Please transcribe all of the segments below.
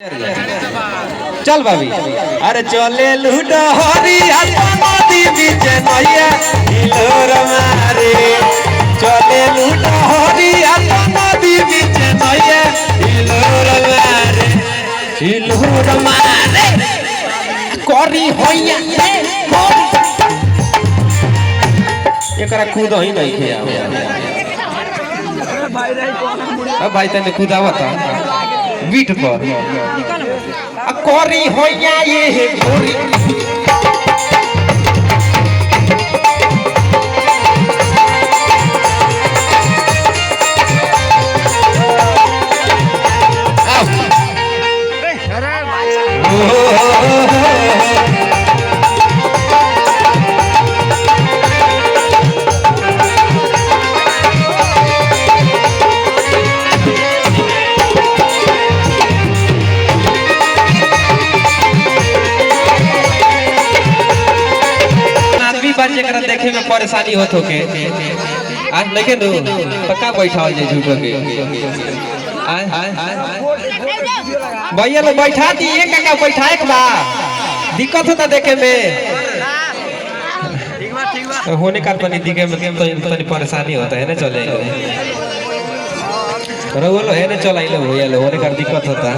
चल भाभी अरे चले लूटा हरिया नदी बीच नैया हिलोर मारे चले लूटा हरिया नदी बीच नैया हिलोर मारे करी होइया एकरा कूद ही नहीं खे अब भाई तने कूदावता बीट पर करी होइया ये गोरी जरा देखे में परेशानी होत होके आज देखे नु पक्का बैठा जाए झूठो के भैया लोग बैठा दी एक का बैठा एक बा दिक्कत होता देखे में होने का तनी दिखे में तो तनी परेशानी होता है ना चले रोलो है ना चल आइलो भैया लोग होने का दिक्कत होता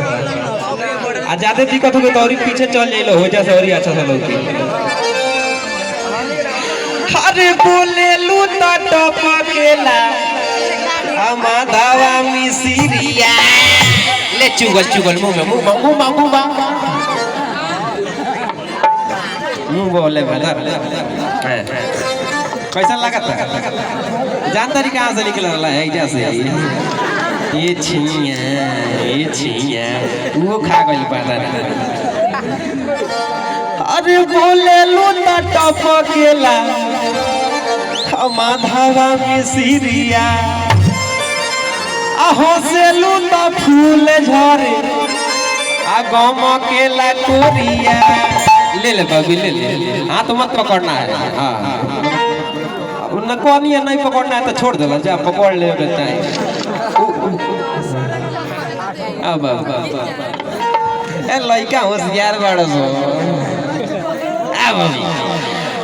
आ ज्यादा दिक्कत हो तो और पीछे चल जाइलो हो जा और अच्छा से लोग अरे बोले लूटा टपकेला माधवा मिसिरिया ले चुगल चुगल मुंह बोले भला कैसा लगा था जान तारी कहाँ से निकल रहा है ऐजा से ये छिया वो खा गई पता नहीं अरे बोले लूटा टपकेला माधवा मिसिरिया आहो से लूटा फूल झरे आ गम के लकोरिया ले बाबी ले हाँ तो मत पकड़ना है हाँ न कोनिया नहीं पकड़ना है तो छोड़ देला जा पकड़ ले बेटा अब ए लइका होशियार बड़ सो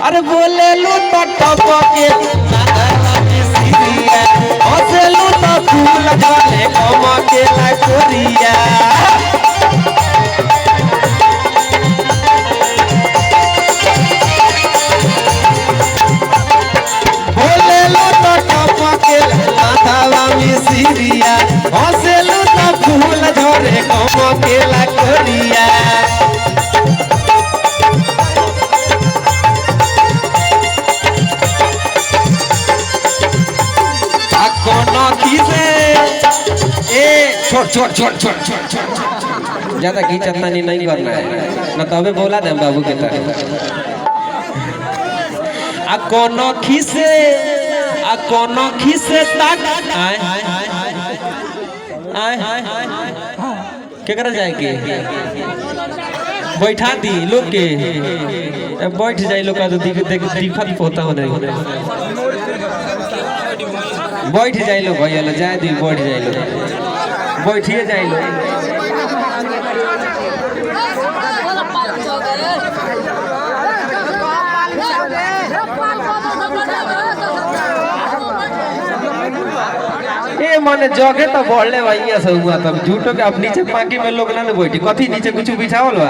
अरे बोले लूटा टपके हंसे लूटा फूल झरे गम के लकोरिया बोले लूटा टपके माधवा मिसिरिया हंसे लूटा फूल झरे गम के लकोरिया छोड़ ज्यादा खींचना नहीं करना है ना तो अबे बोला दे बाबू के तरह आ कोनो खीसे तक क्या कर जाए के बैठा दी लोग के बैठ जाए लोग का तो दिक्कत होता हो नहीं बैठ जाए लो भैया लो जाए दी बैठ जाए लो बैठिए जाए लो ये माने जगह तो बढ़ले भैया से हुआ तब झूठो के अब नीचे पाकी में लोग ना बैठी कथी नीचे कुछ बिछावल बा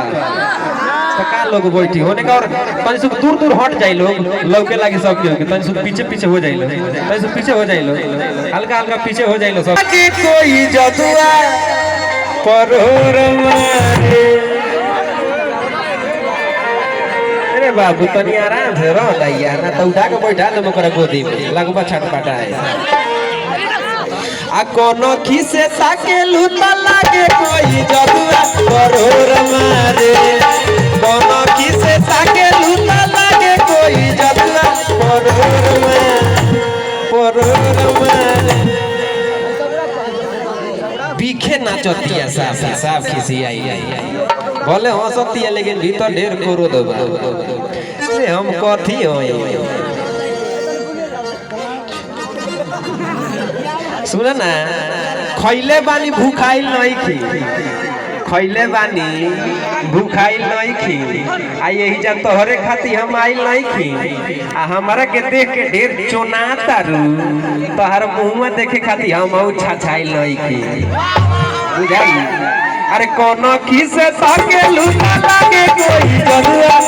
तो का लोग बैठी होने का और तनी से दूर दूर हट जाए लोग के लागे सब के तनी से पीछे हो जाए तनी से पीछे हो जाए हल्का हल्का पीछे हो जाए सब कि कोई जदुआ परोर मारे अरे बाबू तनी आराम से रह दैया ना तो उठा के बैठा दे मकर गोदी में लगबा छटपटा है आ कोनो खिसे ताके लूटा लागे कोई जदुआ परोर मारे कोनो खिसे ताके लूटा लागे कोई जदुआ परोर मारे बीखे नाचतिया साफ खिसी आई बोले हंसतिया लेकिन भीतर ढेर करो दबा अरे हम कथी होई सुन ना खैले बानी भूखाइल नहीं थी खैले बानी भूखाइल नहीं खी आ यही जा तोहरे खाती हम आइल नहीं खी आ हमारा के देख के ढेर चोना तारू तोहर मुँह देखे खाती हम छाछाइल नहीं खी बुझाई। अरे कोनो खी से ताके लूटा लागे कोई जरूरत